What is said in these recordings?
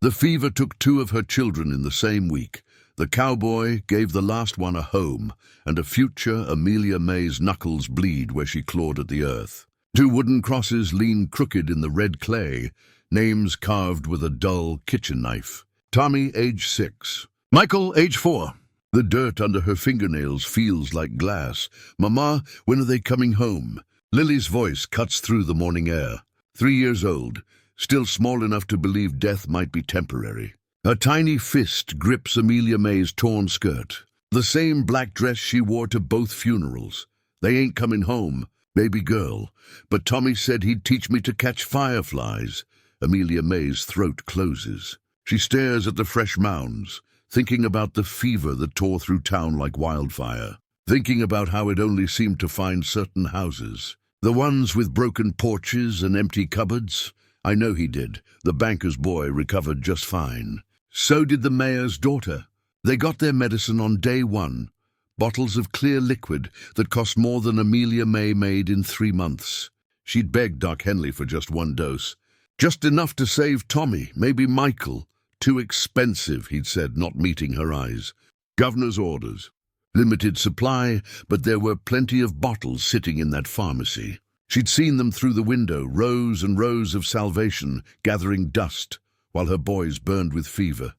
The fever took 2 of her children in the same week. The cowboy gave the last one a home, and a future Amelia May's knuckles bleed where she clawed at the earth. 2 wooden crosses lean crooked in the red clay, names carved with a dull kitchen knife. Tommy, age 6. Michael, age 4. The dirt under her fingernails feels like glass. Mama, when are they coming home? Lily's voice cuts through the morning air. 3 years old, still small enough to believe death might be temporary. A tiny fist grips Amelia May's torn skirt. The same black dress she wore to both funerals. They ain't coming home, baby girl. But Tommy said he'd teach me to catch fireflies. Amelia May's throat closes. She stares at the fresh mounds, thinking about the fever that tore through town like wildfire. Thinking about how it only seemed to find certain houses. The ones with broken porches and empty cupboards. I know he did. The banker's boy recovered just fine. So did the mayor's daughter. They got their medicine on day 1. Bottles of clear liquid that cost more than Amelia May made in 3 months. She'd begged Doc Henley for just 1 dose. Just enough to save Tommy, maybe Michael. Too expensive, he'd said, not meeting her eyes. Governor's orders. Limited supply, but there were plenty of bottles sitting in that pharmacy. She'd seen them through the window, rows and rows of salvation, gathering dust, while her boys burned with fever.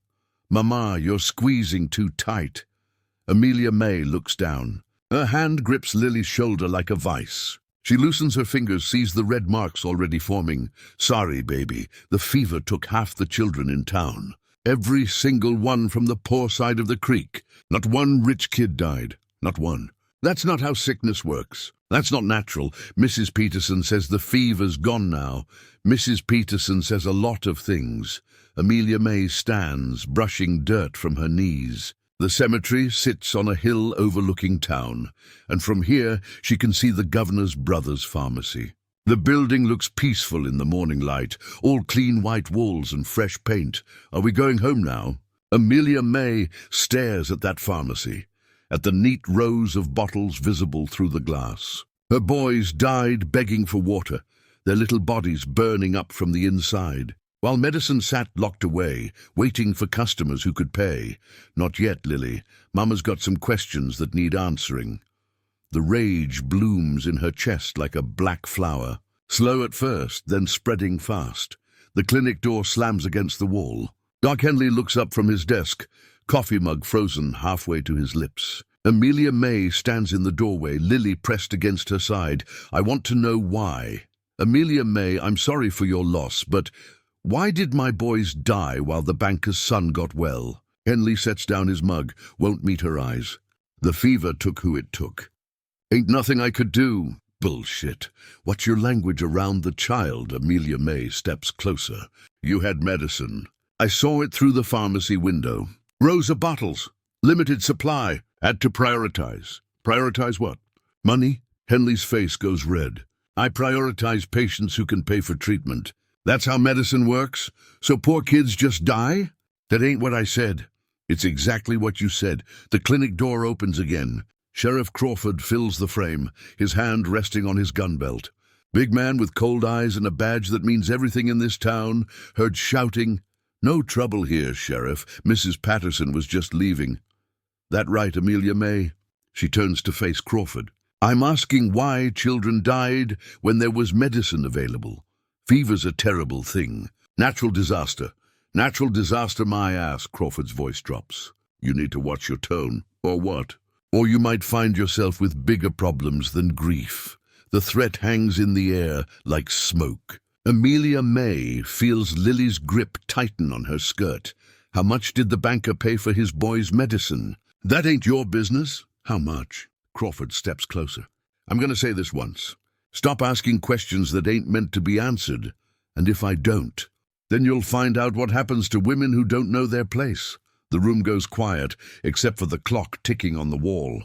Mama, you're squeezing too tight. Amelia May looks down. Her hand grips Lily's shoulder like a vice. She loosens her fingers, sees the red marks already forming. Sorry, baby, the fever took half the children in town. Every single one from the poor side of the creek. Not one rich kid died. Not one. That's not how sickness works. That's not natural. Mrs. Peterson says the fever's gone now. Mrs. Peterson says a lot of things. Amelia May stands, brushing dirt from her knees. The cemetery sits on a hill overlooking town, and from here she can see the governor's brother's pharmacy. The building looks peaceful in the morning light, all clean white walls and fresh paint. Are we going home now? Amelia May stares at that pharmacy, at the neat rows of bottles visible through the glass. Her boys died begging for water, their little bodies burning up from the inside, while medicine sat locked away, waiting for customers who could pay. Not yet, Lily. Mama's got some questions that need answering. The rage blooms in her chest like a black flower, slow at first, then spreading fast. The clinic door slams against the wall. Doc Henley looks up from his desk, coffee mug frozen halfway to his lips. Amelia May stands in the doorway, Lily pressed against her side. I want to know why. Amelia May, I'm sorry for your loss, but why did my boys die while the banker's son got well? Henley sets down his mug, won't meet her eyes. The fever took who it took. Ain't nothing I could do. Bullshit. What's your language around the child? Amelia May steps closer. You had medicine. I saw it through the pharmacy window. Rows of bottles. Limited supply. Had to prioritize. Prioritize what? Money? Henley's face goes red. I prioritize patients who can pay for treatment. That's how medicine works? So poor kids just die? That ain't what I said. It's exactly what you said. The clinic door opens again. Sheriff Crawford fills the frame, his hand resting on his gun belt. Big man with cold eyes and a badge that means everything in this town, heard shouting, "No trouble here, Sheriff. Mrs. Patterson was just leaving." That right, Amelia May? She turns to face Crawford. I'm asking why children died when there was medicine available. Fever's a terrible thing. Natural disaster. Natural disaster, my ass, Crawford's voice drops. You need to watch your tone. Or what? Or you might find yourself with bigger problems than grief. The threat hangs in the air like smoke. Amelia May feels Lily's grip tighten on her skirt. How much did the banker pay for his boy's medicine? That ain't your business. How much? Crawford steps closer. I'm going to say this once. Stop asking questions that ain't meant to be answered. And if I don't, then you'll find out what happens to women who don't know their place. The room goes quiet, except for the clock ticking on the wall.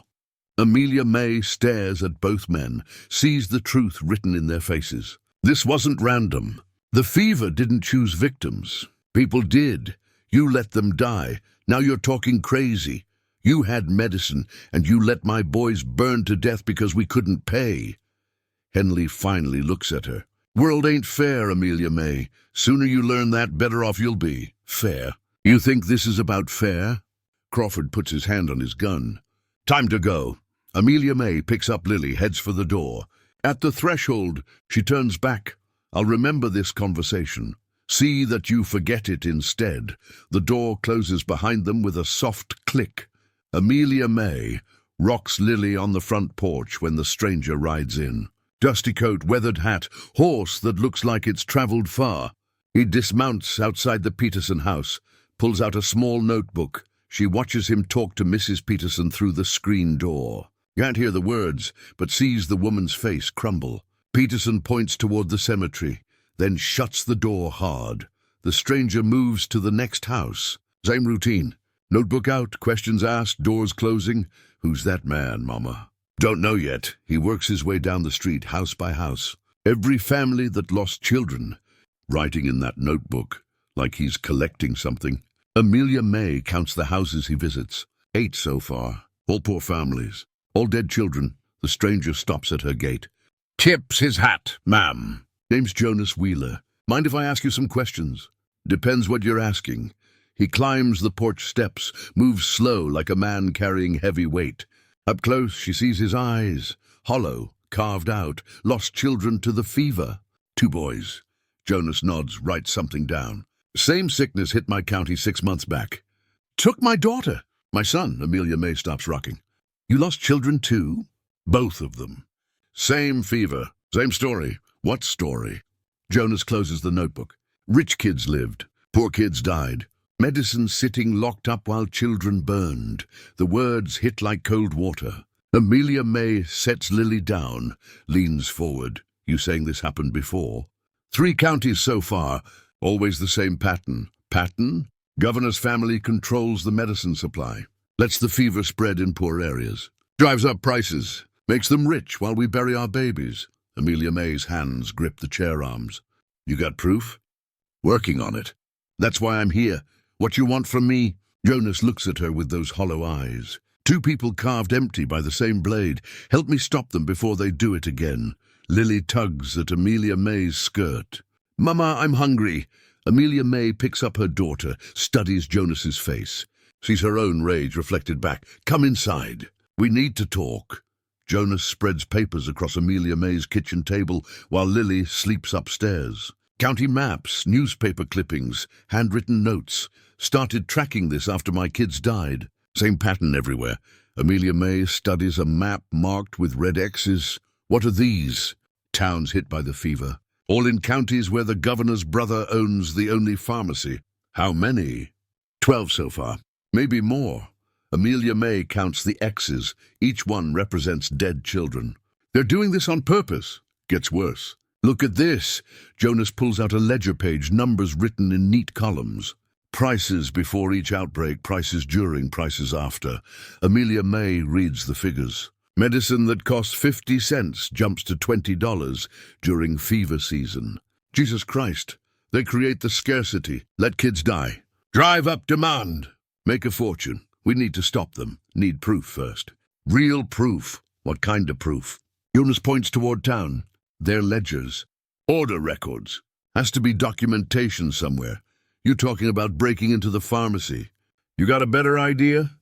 Amelia May stares at both men, sees the truth written in their faces. This wasn't random. The fever didn't choose victims. People did. You let them die. Now you're talking crazy. You had medicine, and you let my boys burn to death because we couldn't pay. Henley finally looks at her. World ain't fair, Amelia May. Sooner you learn that, better off you'll be. Fair. You think this is about fair? Crawford puts his hand on his gun. Time to go. Amelia May picks up Lily, heads for the door. At the threshold, she turns back. I'll remember this conversation. See that you forget it instead. The door closes behind them with a soft click. Amelia May rocks Lily on the front porch when the stranger rides in. Dusty coat, weathered hat, horse that looks like it's traveled far. He dismounts outside the Peterson house, pulls out a small notebook. She watches him talk to Mrs. Peterson through the screen door. Can't hear the words, but sees the woman's face crumble. Peterson points toward the cemetery, then shuts the door hard. The stranger moves to the next house. Same routine. Notebook out, questions asked, doors closing. Who's that man, Mama? Don't know yet. He works his way down the street, house by house. Every family that lost children. Writing in that notebook, like he's collecting something. Amelia May counts the houses he visits. 8 so far. All poor families. All dead children. The stranger stops at her gate. Tips his hat, ma'am. Name's Jonas Wheeler. Mind if I ask you some questions? Depends what you're asking. He climbs the porch steps, moves slow like a man carrying heavy weight. Up close, she sees his eyes. Hollow, carved out, lost children to the fever. 2 boys. Jonas nods, writes something down. Same sickness hit my county 6 months back. Took my daughter. My son. Amelia May stops rocking. You lost children too? Both of them. Same fever. Same story. What story? Jonas closes the notebook. Rich kids lived. Poor kids died. Medicine sitting locked up while children burned. The words hit like cold water. Amelia May sets Lily down, leans forward. You saying this happened before? 3 counties so far. Always the same pattern. Pattern? Governor's family controls the medicine supply. Lets the fever spread in poor areas. Drives up prices. Makes them rich while we bury our babies. Amelia May's hands grip the chair arms. You got proof? Working on it. That's why I'm here. What you want from me? Jonas looks at her with those hollow eyes. 2 people carved empty by the same blade. Help me stop them before they do it again. Lily tugs at Amelia May's skirt. Mama, I'm hungry. Amelia May picks up her daughter, studies Jonas's face. Sees her own rage reflected back. Come inside. We need to talk. Jonas spreads papers across Amelia May's kitchen table while Lily sleeps upstairs. County maps, newspaper clippings, handwritten notes. Started tracking this after my kids died. Same pattern everywhere. Amelia May studies a map marked with red X's. What are these? Towns hit by the fever. All in counties where the governor's brother owns the only pharmacy. How many? 12 so far. Maybe more. Amelia May counts the X's. Each one represents dead children. They're doing this on purpose. Gets worse. Look at this. Jonas pulls out a ledger page, numbers written in neat columns. Prices before each outbreak, prices during, prices after. Amelia May reads the figures. Medicine that costs 50 cents jumps to $20 during fever season. Jesus Christ. They create the scarcity. Let kids die. Drive up demand. Make a fortune. We need to stop them. Need proof first. Real proof. What kind of proof? Jonas points toward town. Their ledgers. Order records. Has to be documentation somewhere. You talking about breaking into the pharmacy. You got a better idea?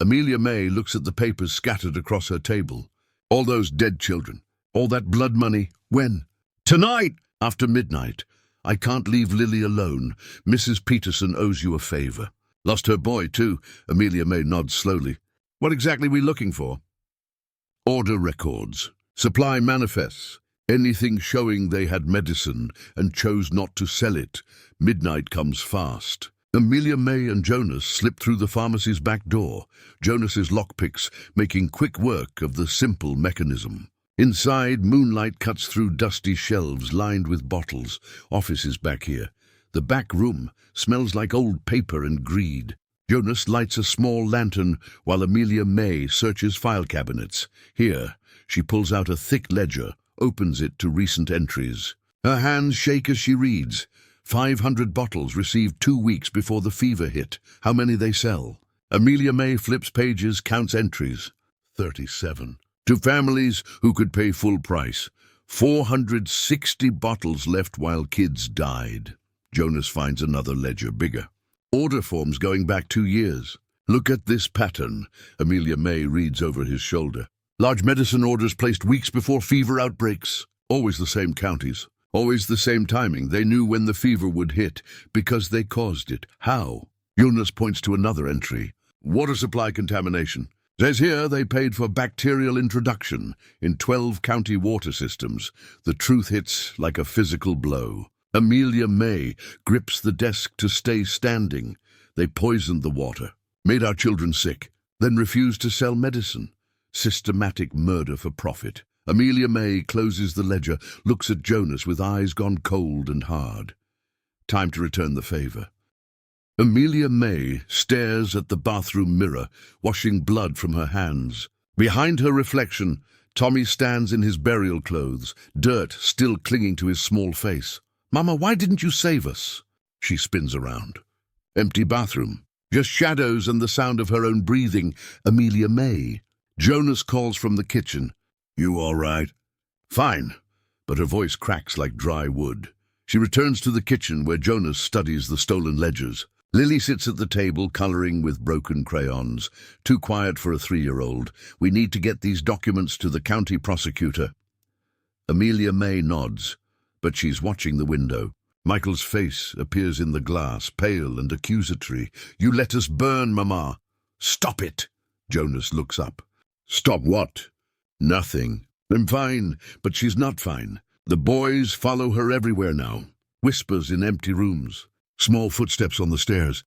Amelia May looks at the papers scattered across her table. All those dead children. All that blood money. When? Tonight! After midnight. I can't leave Lily alone. Mrs. Peterson owes you a favor. Lost her boy, too. Amelia May nods slowly. What exactly are we looking for? Order records. Supply manifests. Anything showing they had medicine and chose not to sell it. Midnight comes fast. Amelia May and Jonas slip through the pharmacy's back door, Jonas's lockpicks making quick work of the simple mechanism. Inside, moonlight cuts through dusty shelves lined with bottles. Office is back here. The back room smells like old paper and greed. Jonas lights a small lantern while Amelia May searches file cabinets. Here, she pulls out a thick ledger, opens it to recent entries. Her hands shake as she reads. 500 bottles received 2 weeks before the fever hit. How many they sell? Amelia May flips pages, counts entries. 37. To families who could pay full price. 460 bottles left while kids died. Jonas finds another ledger, bigger. Order forms going back 2 years. Look at this pattern, Amelia May reads over his shoulder. Large medicine orders placed weeks before fever outbreaks. Always the same counties. Always the same timing. They knew when the fever would hit because they caused it. How? Jonas points to another entry. Water supply contamination. Says here they paid for bacterial introduction in 12 county water systems. The truth hits like a physical blow. Amelia May grips the desk to stay standing. They poisoned the water, made our children sick, then refused to sell medicine. Systematic murder for profit. Amelia May closes the ledger, looks at Jonas with eyes gone cold and hard. Time to return the favor. Amelia May stares at the bathroom mirror, washing blood from her hands. Behind her reflection, Tommy stands in his burial clothes, dirt still clinging to his small face. Mama, why didn't you save us? She spins around. Empty bathroom. Just shadows and the sound of her own breathing. Amelia May. Jonas calls from the kitchen. You all right? Fine. But her voice cracks like dry wood. She returns to the kitchen where Jonas studies the stolen ledgers. Lily sits at the table, coloring with broken crayons. Too quiet for a 3-year-old. We need to get these documents to the county prosecutor. Amelia May nods, but she's watching the window. Michael's face appears in the glass, pale and accusatory. You let us burn, Mama. Stop it. Jonas looks up. Stop what? Nothing. I'm fine, but she's not fine. The boys follow her everywhere now. Whispers in empty rooms. Small footsteps on the stairs.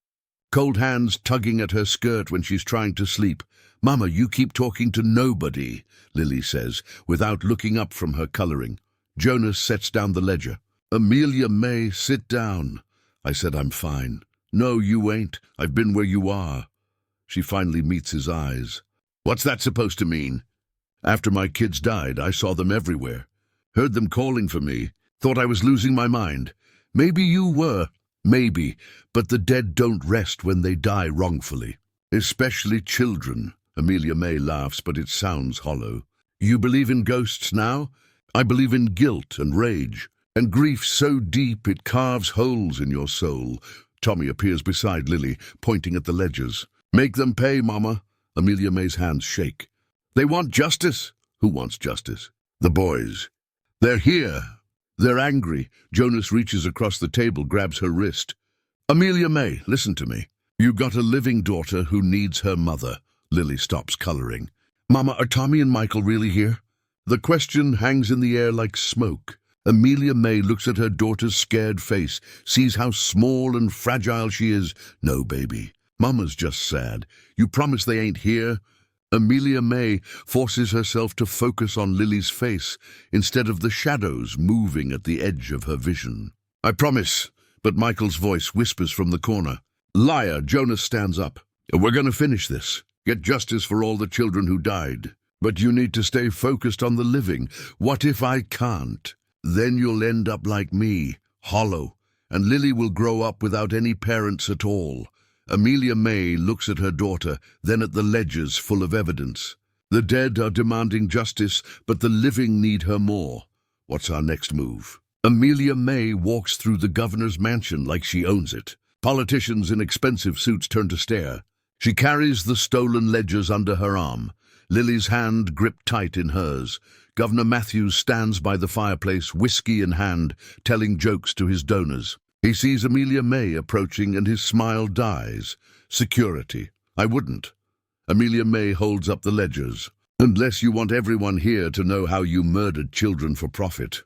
Cold hands tugging at her skirt when she's trying to sleep. Mama, you keep talking to nobody, Lily says, without looking up from her coloring. Jonas sets down the ledger. Amelia May, sit down. I said I'm fine. No, you ain't. I've been where you are. She finally meets his eyes. What's that supposed to mean? After my kids died, I saw them everywhere. Heard them calling for me. Thought I was losing my mind. Maybe you were. Maybe. But the dead don't rest when they die wrongfully. Especially children. Amelia May laughs, but it sounds hollow. You believe in ghosts now? I believe in guilt and rage. And grief so deep it carves holes in your soul. Tommy appears beside Lily, pointing at the ledgers. Make them pay, Mama. Amelia May's hands shake. They want justice. Who wants justice? The boys. They're here. They're angry. Jonas reaches across the table, grabs her wrist. Amelia May, listen to me. You got a living daughter who needs her mother. Lily stops coloring. Mama, are Tommy and Michael really here? The question hangs in the air like smoke. Amelia May looks at her daughter's scared face, sees how small and fragile she is. No, baby. Mama's just sad. You promise they ain't here? Amelia May forces herself to focus on Lily's face instead of the shadows moving at the edge of her vision. I promise, but Michael's voice whispers from the corner. Liar, Jonas stands up. We're going to finish this. Get justice for all the children who died. But you need to stay focused on the living. What if I can't? Then you'll end up like me, hollow, and Lily will grow up without any parents at all. Amelia May looks at her daughter, then at the ledgers full of evidence. The dead are demanding justice, but the living need her more. What's our next move? Amelia May walks through the governor's mansion like she owns it. Politicians in expensive suits turn to stare. She carries the stolen ledgers under her arm, Lily's hand gripped tight in hers. Governor Matthews stands by the fireplace, whiskey in hand, telling jokes to his donors. He sees Amelia May approaching and his smile dies. Security. I wouldn't. Amelia May holds up the ledgers. Unless you want everyone here to know how you murdered children for profit.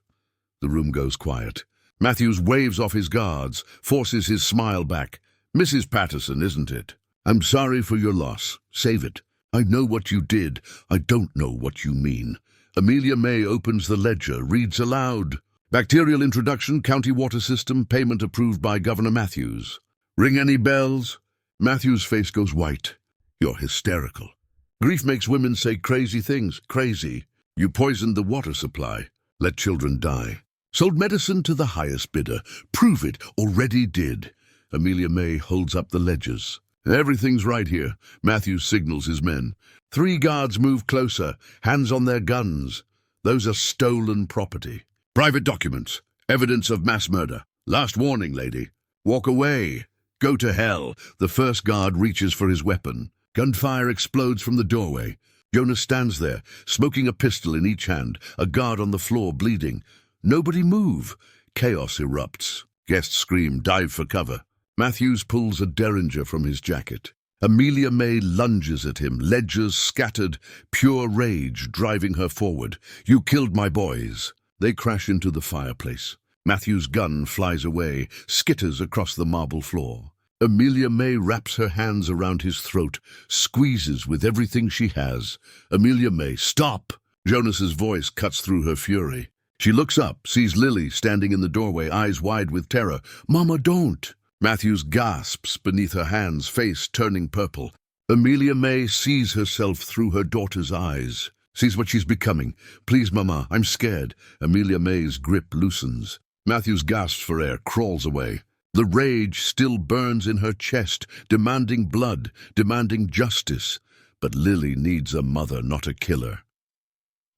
The room goes quiet. Matthews waves off his guards, forces his smile back. Mrs. Patterson, isn't it? I'm sorry for your loss. Save it. I know what you did. I don't know what you mean. Amelia May opens the ledger, reads aloud. Bacterial introduction, county water system, payment approved by Governor Matthews. Ring any bells? Matthews' face goes white. You're hysterical. Grief makes women say crazy things. Crazy. You poisoned the water supply. Let children die. Sold medicine to the highest bidder. Prove it. Already did. Amelia May holds up the ledgers. Everything's right here. Matthews signals his men. 3 guards move closer, hands on their guns. Those are stolen property. Private documents. Evidence of mass murder. Last warning, lady. Walk away. Go to hell. The first guard reaches for his weapon. Gunfire explodes from the doorway. Jonas stands there, smoking a pistol in each hand, a guard on the floor bleeding. Nobody move. Chaos erupts. Guests scream, dive for cover. Matthews pulls a derringer from his jacket. Amelia May lunges at him, ledgers scattered, pure rage driving her forward. You killed my boys. They crash into the fireplace. Matthew's gun flies away, skitters across the marble floor. Amelia May wraps her hands around his throat, squeezes with everything she has. Amelia May, stop! Jonas's voice cuts through her fury. She looks up, sees Lily standing in the doorway, eyes wide with terror. Mama, don't! Matthews gasps beneath her hands, face turning purple. Amelia May sees herself through her daughter's eyes, sees what she's becoming. Please, Mama, I'm scared. Amelia May's grip loosens. Matthews gasps for air, crawls away. The rage still burns in her chest, demanding blood, demanding justice. But Lily needs a mother, not a killer.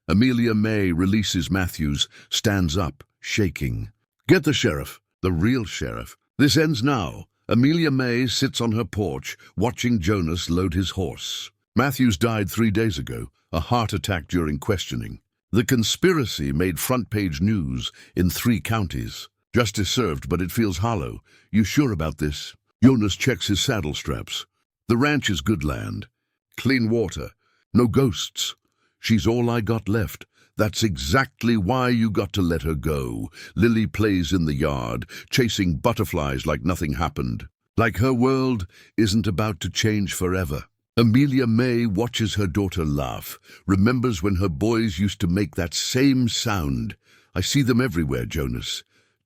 Amelia May releases Matthews, stands up, shaking. Get the sheriff, the real sheriff. This ends now. Amelia May sits on her porch, watching Jonas load his horse. Matthews died 3 days ago, a heart attack during questioning. The conspiracy made front-page news in 3 counties. Justice served, but it feels hollow. You sure about this? Jonas checks his saddle straps. The ranch is good land. Clean water. No ghosts. She's all I got left. That's exactly why you got to let her go. Lily plays in the yard, chasing butterflies like nothing happened. Like her world isn't about to change forever. Amelia May watches her daughter laugh, remembers when her boys used to make that same sound. I see them everywhere, Jonas.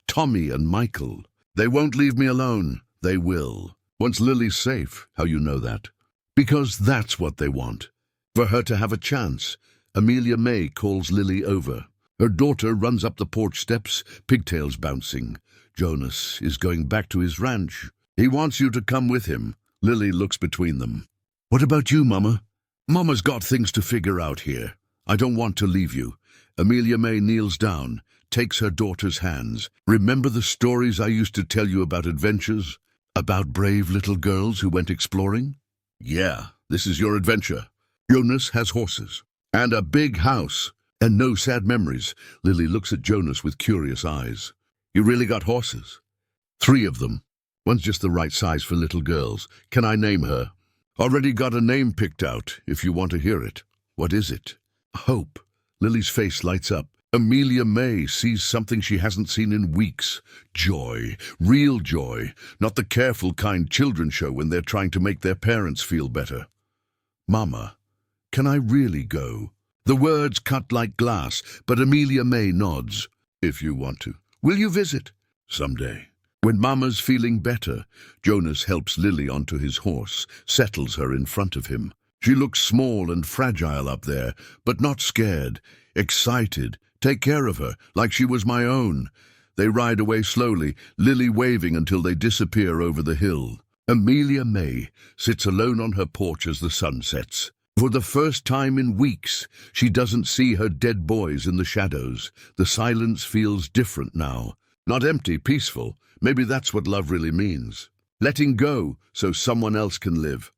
Tommy and Michael. They won't leave me alone. They will. Once Lily's safe, how you know that? Because that's what they want. For her to have a chance. Amelia May calls Lily over. Her daughter runs up the porch steps, pigtails bouncing. Jonas is going back to his ranch. He wants you to come with him. Lily looks between them. What about you, Mama? Mama's got things to figure out here. I don't want to leave you. Amelia May kneels down, takes her daughter's hands. Remember the stories I used to tell you about adventures? About brave little girls who went exploring? Yeah, this is your adventure. Jonas has horses. And a big house. And no sad memories. Lily looks at Jonas with curious eyes. You really got horses? 3 of them. One's just the right size for little girls. Can I name her? Already got a name picked out, if you want to hear it. What is it? Hope. Lily's face lights up. Amelia May sees something she hasn't seen in weeks. Joy. Real joy. Not the careful kind children show when they're trying to make their parents feel better. Mama. Can I really go? The words cut like glass, but Amelia May nods. If you want to. Will you visit? Someday. When Mama's feeling better, Jonas helps Lily onto his horse, settles her in front of him. She looks small and fragile up there, but not scared. Excited. Take care of her, like she was my own. They ride away slowly, Lily waving until they disappear over the hill. Amelia May sits alone on her porch as the sun sets. For the first time in weeks, she doesn't see her dead boys in the shadows. The silence feels different now. Not empty, peaceful. Maybe that's what love really means. Letting go so someone else can live.